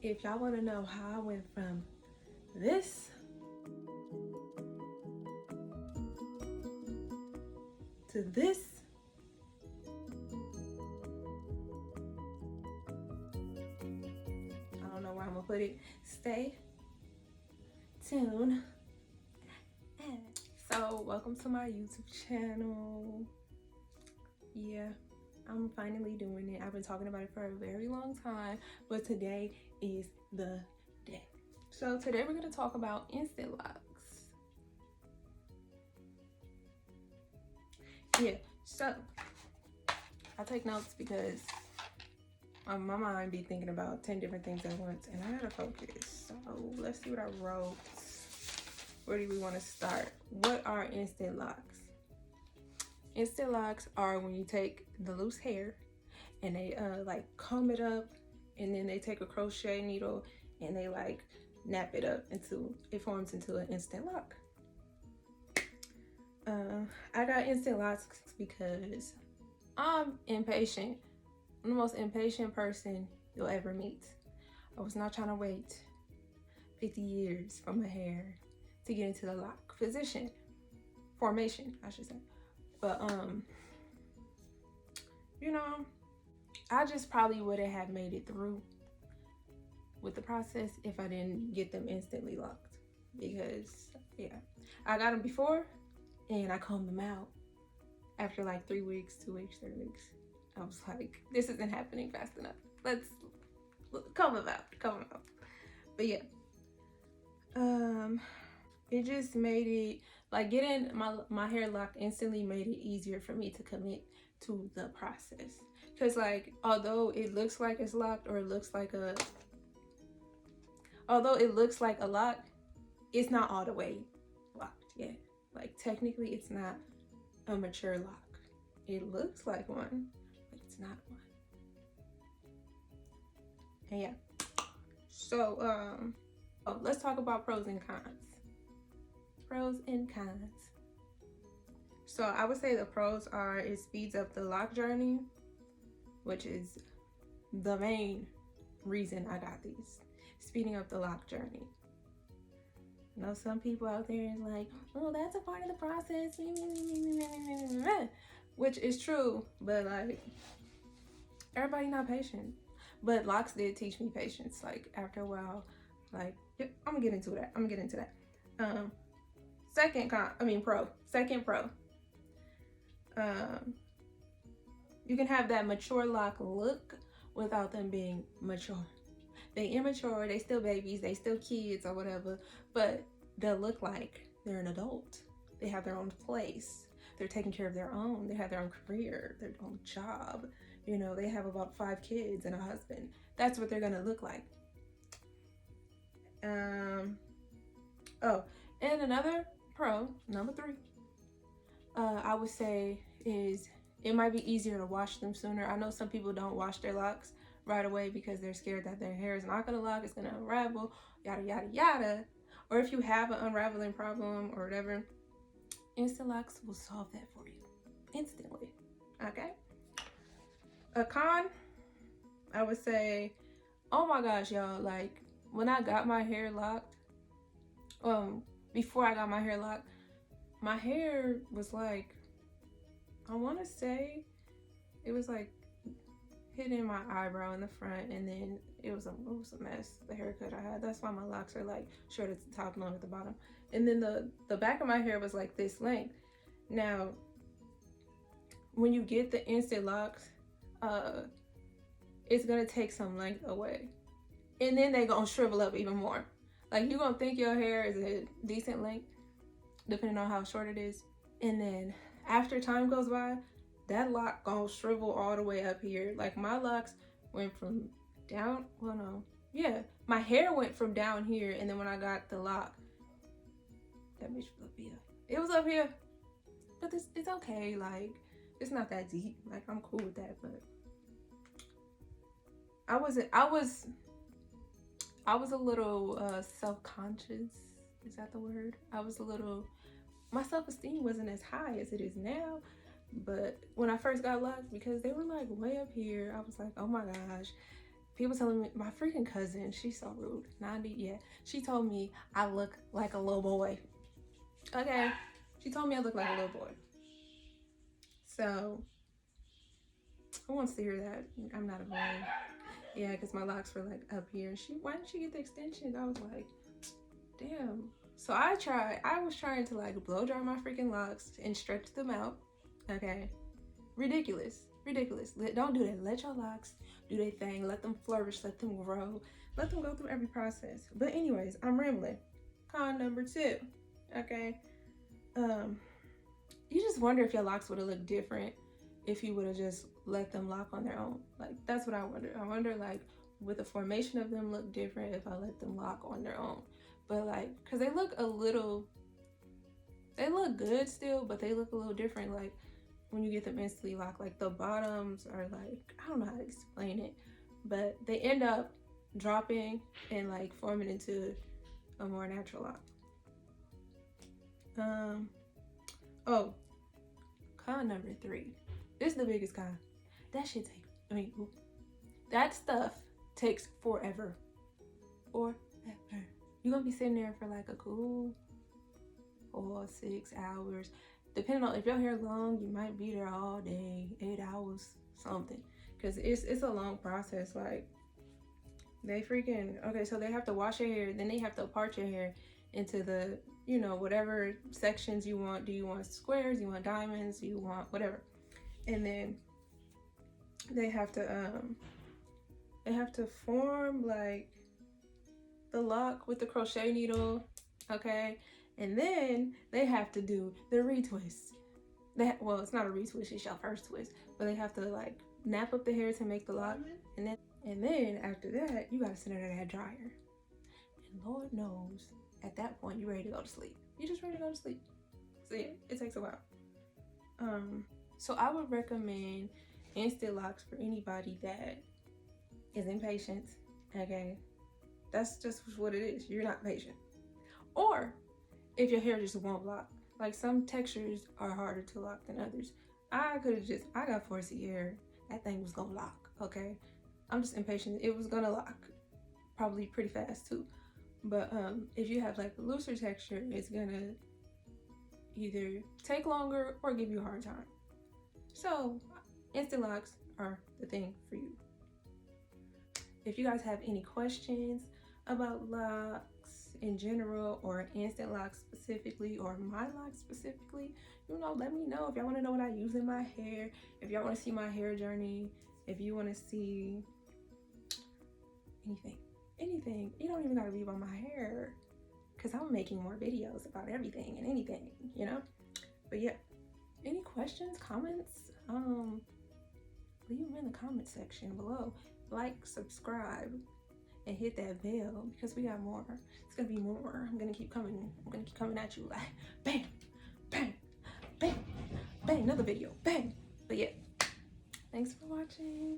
If y'all want to know how I went from this to this, I don't know where I'm gonna put it. Stay tuned. So welcome to my YouTube channel. Yeah, I'm finally doing it. I've been talking about it for a very long time, but today is the day. So today we're gonna talk about instant locks. Yeah, so I take notes because my mind be thinking about 10 different things at once and I gotta focus. So let's see what I wrote. Where do we want to start? What are instant locks? Instant locks are when you take the loose hair and they like comb it up, and then they take a crochet needle and they like nap it up until it forms into an instant lock. I got instant locks because I'm impatient. I'm the most impatient person you'll ever meet. I was not trying to wait 50 years for my hair to get into the lock formation, I should say. But you know, I just probably wouldn't have made it through with the process if I didn't get them instantly locked. Because yeah, I got them before and I combed them out after like 3 weeks, 2 weeks, 3 weeks. I was like, this isn't happening fast enough. Let's comb them out. But yeah, it just made it like getting my hair locked instantly made it easier for me to commit to the process. Because like, although it looks like it's locked, or it looks like a lock, it's not all the way locked yet. Like technically it's not a mature lock. It looks like one, but it's not one. And yeah, so let's talk about pros and cons. Pros and cons. So I would say the pros are it speeds up the lock journey, which is the main reason I got these. Speeding up the lock journey. I know some people out there is like, oh, that's a part of the process, which is true, but like everybody not patient. But locks did teach me patience. Like after a while, like yep, I'm gonna get into that. Second pro. You can have that mature lock look without them being mature. They immature, they still babies, they still kids or whatever, but they'll look like they're an adult. They have their own place. They're taking care of their own. They have their own career, their own job. You know, they have about 5 kids and a husband. That's what they're gonna look like. Oh, and another pro, number 3, I would say is it might be easier to wash them sooner. I know some people don't wash their locks right away because they're scared that their hair is not gonna lock, it's gonna unravel, yada yada yada. Or if you have an unraveling problem or whatever, instant locks will solve that for you instantly. Okay. A con, I would say, oh my gosh, y'all, like when I got my hair locked, before I got my hair locked, my hair was like, I want to say it was like hitting my eyebrow in the front, and then it was a mess, the haircut I had. That's why my locks are like short at the top, long at the bottom. And then the back of my hair was like this length. Now, when you get the instant locks, it's gonna take some length away, and then they gonna shrivel up even more. Like you're gonna think your hair is a decent length depending on how short it is, and then after time goes by, that lock gonna shrivel all the way up here. Like my locks went from down, my hair went from down here, and then when I got the lock, that bitch was up here. It was up here, but it's okay. Like it's not that deep. Like I'm cool with that, but I was a little self-conscious. Is that the word? My self-esteem wasn't as high as it is now. But when I first got locks, because they were like way up here, I was like, oh my gosh, people telling me, my freaking cousin, she's so rude. 90, yeah. She told me I look like a little boy. Okay. She told me I look like a little boy. So, who wants to hear that? I'm not a boy. Yeah, because my locks were like up here. Why didn't she get the extensions? I was like, damn. So I was trying to like blow dry my freaking locks and stretch them out. Okay. Ridiculous. Don't do that. Let your locks do their thing. Let them flourish. Let them grow. Let them go through every process. But anyways, I'm rambling. Con number 2. Okay. You just wonder if your locks would have looked different if you would have just let them lock on their own. Like, that's what I wonder. I wonder, like, would the formation of them look different if I let them lock on their own? But, like, because they look good still, but they look a little different, like, when you get them instantly locked. Like, the bottoms are, like, I don't know how to explain it, but they end up dropping and, like, forming into a more natural lock. Oh, con number 3. This is the biggest con. That stuff takes forever. You're gonna be sitting there for like a cool 4-6 hours. Depending on if your hair long, you might be there all day, 8 hours, something. Cause it's a long process. Like they so they have to wash your hair, then they have to part your hair into the, whatever sections you want. Do you want squares? You want diamonds? You want whatever? And then they have to form like the lock with the crochet needle, okay? And then they have to do the retwist. It's not a retwist, it's your first twist, but they have to like nap up the hair to make the lock, and then after that you gotta send it to that dryer. And Lord knows, at that point you're ready to go to sleep. You're just ready to go to sleep. So yeah, it takes a while. So I would recommend instant locks for anybody that is impatient, okay? That's just what it is. You're not patient. Or if your hair just won't lock. Like some textures are harder to lock than others. I got 4C hair. That thing was gonna lock, okay? I'm just impatient. It was gonna lock. Probably pretty fast too. But if you have like a looser texture, it's gonna either take longer or give you a hard time. So instant locks are the thing for you. If you guys have any questions about locks in general, or instant locks specifically, or my locks specifically, let me know. If y'all want to know what I use in my hair, if y'all want to see my hair journey, if you want to see anything, you don't even gotta be about my hair, because I'm making more videos about everything and anything, But yeah, any questions, comments, leave them in the comment section below. Like, subscribe, and hit that bell, because we got more. It's gonna be more. I'm gonna keep coming at you like bam, bang, bang, bang, another video, bang. But yeah, thanks for watching.